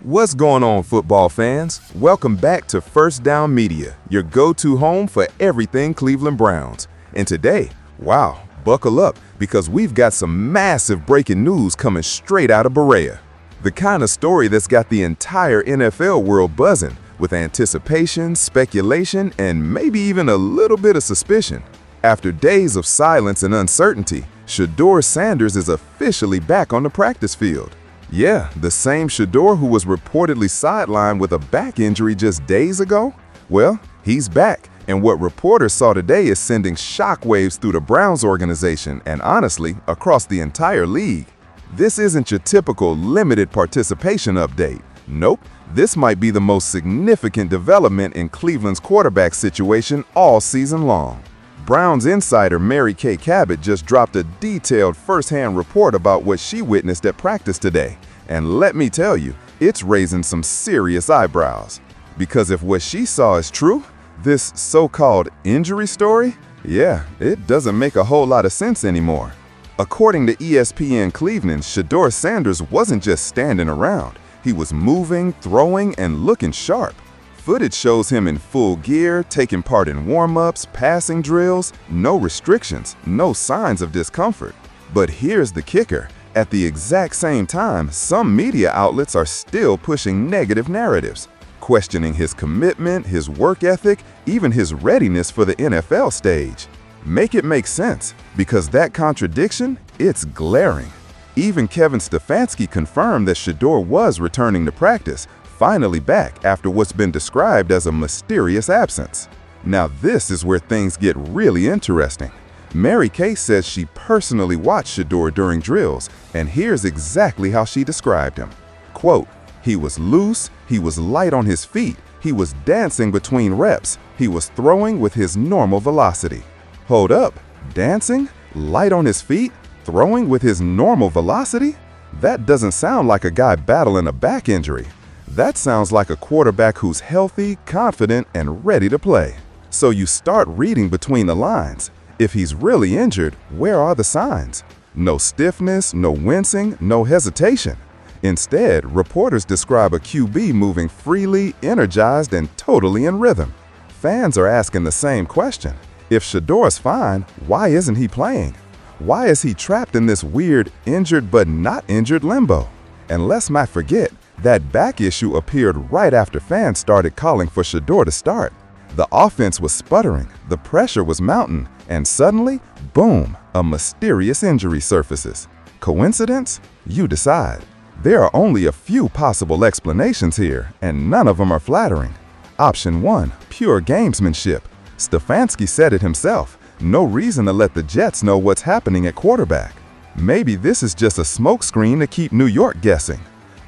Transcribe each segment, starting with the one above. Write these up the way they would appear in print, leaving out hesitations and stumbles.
What's going on, football fans? Welcome back to First Down Media, your go-to home for everything Cleveland Browns. And today, wow, buckle up because we've got some massive breaking news coming straight out of Berea. The kind of story that's got the entire NFL world buzzing with anticipation, speculation, and maybe even a little bit of suspicion. After days of silence and uncertainty, Shedeur Sanders is officially back on the practice field. Yeah, the same Shedeur who was reportedly sidelined with a back injury just days ago? Well, he's back, and what reporters saw today is sending shockwaves through the Browns organization and honestly, across the entire league. This isn't your typical limited participation update. Nope, this might be the most significant development in Cleveland's quarterback situation all season long. Browns insider Mary Kay Cabot just dropped a detailed first-hand report about what she witnessed at practice today. And let me tell you, it's raising some serious eyebrows. Because if what she saw is true, this so-called injury story, yeah, it doesn't make a whole lot of sense anymore. According to ESPN Cleveland, Shedeur Sanders wasn't just standing around. He was moving, throwing, and looking sharp. Footage shows him in full gear, taking part in warm-ups, passing drills, no restrictions, no signs of discomfort. But here's the kicker. At the exact same time, some media outlets are still pushing negative narratives, questioning his commitment, his work ethic, even his readiness for the NFL stage. Make it make sense, because that contradiction, it's glaring. Even Kevin Stefanski confirmed that Shedeur was returning to practice, finally back after what's been described as a mysterious absence. Now this is where things get really interesting. Mary Kay says she personally watched Shedeur during drills, and here's exactly how she described him. Quote, "He was loose, he was light on his feet, he was dancing between reps, he was throwing with his normal velocity." Hold up, dancing, light on his feet, throwing with his normal velocity? That doesn't sound like a guy battling a back injury. That sounds like a quarterback who's healthy, confident, and ready to play. So you start reading between the lines. If he's really injured, where are the signs? No stiffness, no wincing, no hesitation. Instead, reporters describe a QB moving freely, energized, and totally in rhythm. Fans are asking the same question. If Shedeur's fine, why isn't he playing? Why is he trapped in this weird injured but not injured limbo? And let's not forget, that back issue appeared right after fans started calling for Shedeur to start. The offense was sputtering, the pressure was mounting, and suddenly, boom, a mysterious injury surfaces. Coincidence? You decide. There are only a few possible explanations here, and none of them are flattering. Option 1, pure gamesmanship. Stefanski said it himself. No reason to let the Jets know what's happening at quarterback. Maybe this is just a smokescreen to keep New York guessing.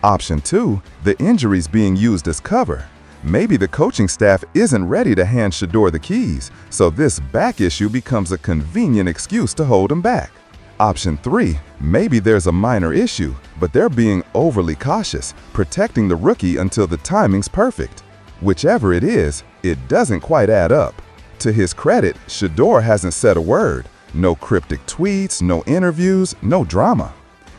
Option 2, the injury's being used as cover. Maybe the coaching staff isn't ready to hand Shedeur the keys, so this back issue becomes a convenient excuse to hold him back. Option 3, maybe there's a minor issue, but they're being overly cautious, protecting the rookie until the timing's perfect. Whichever it is, it doesn't quite add up. To his credit, Shedeur hasn't said a word. No cryptic tweets, no interviews, no drama.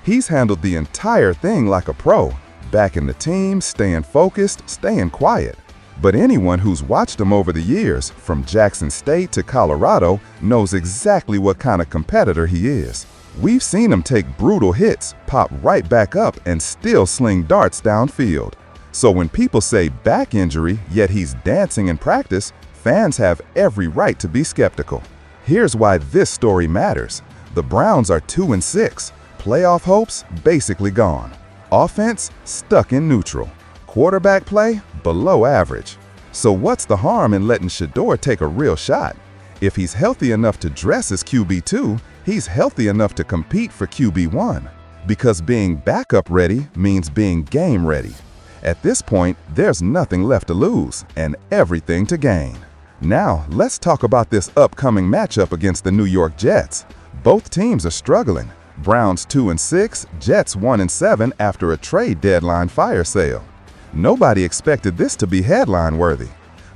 He's handled the entire thing like a pro, backing the team, staying focused, staying quiet. But anyone who's watched him over the years, from Jackson State to Colorado, knows exactly what kind of competitor he is. We've seen him take brutal hits, pop right back up, and still sling darts downfield. So when people say back injury, yet he's dancing in practice, fans have every right to be skeptical. Here's why this story matters. The Browns are 2-6. Playoff hopes basically gone. Offense stuck in neutral. Quarterback play below average. So what's the harm in letting Shedeur take a real shot? If he's healthy enough to dress as QB2, he's healthy enough to compete for QB1. Because being backup ready means being game ready. At this point, there's nothing left to lose and everything to gain. Now, let's talk about this upcoming matchup against the New York Jets. Both teams are struggling. Browns 2-6, Jets 1-7 after a trade deadline fire sale. Nobody expected this to be headline-worthy.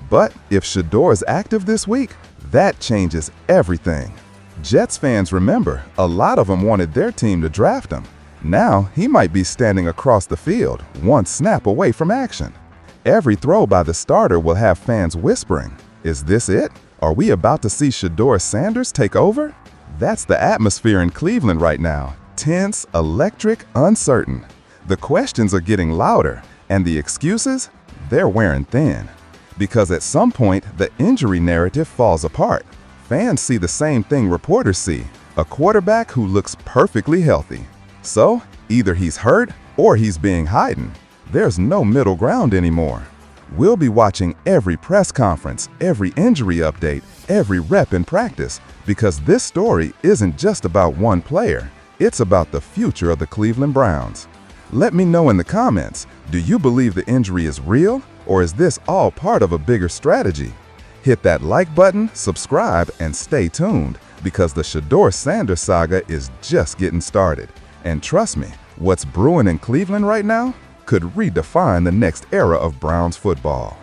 But if Shedeur's active this week, that changes everything. Jets fans remember, a lot of them wanted their team to draft him. Now he might be standing across the field, one snap away from action. Every throw by the starter will have fans whispering, "Is this it? Are we about to see Shedeur Sanders take over?" That's the atmosphere in Cleveland right now. Tense, electric, uncertain. The questions are getting louder, and the excuses, they're wearing thin. Because at some point, the injury narrative falls apart. Fans see the same thing reporters see, a quarterback who looks perfectly healthy. So, either he's hurt or he's being hidden. There's no middle ground anymore. We'll be watching every press conference, every injury update, every rep in practice, because this story isn't just about one player. It's about the future of the Cleveland Browns. Let me know in the comments, do you believe the injury is real, or is this all part of a bigger strategy? Hit that like button, subscribe, and stay tuned, because the Shedeur Sanders saga is just getting started. And trust me, what's brewing in Cleveland right now could redefine the next era of Browns football.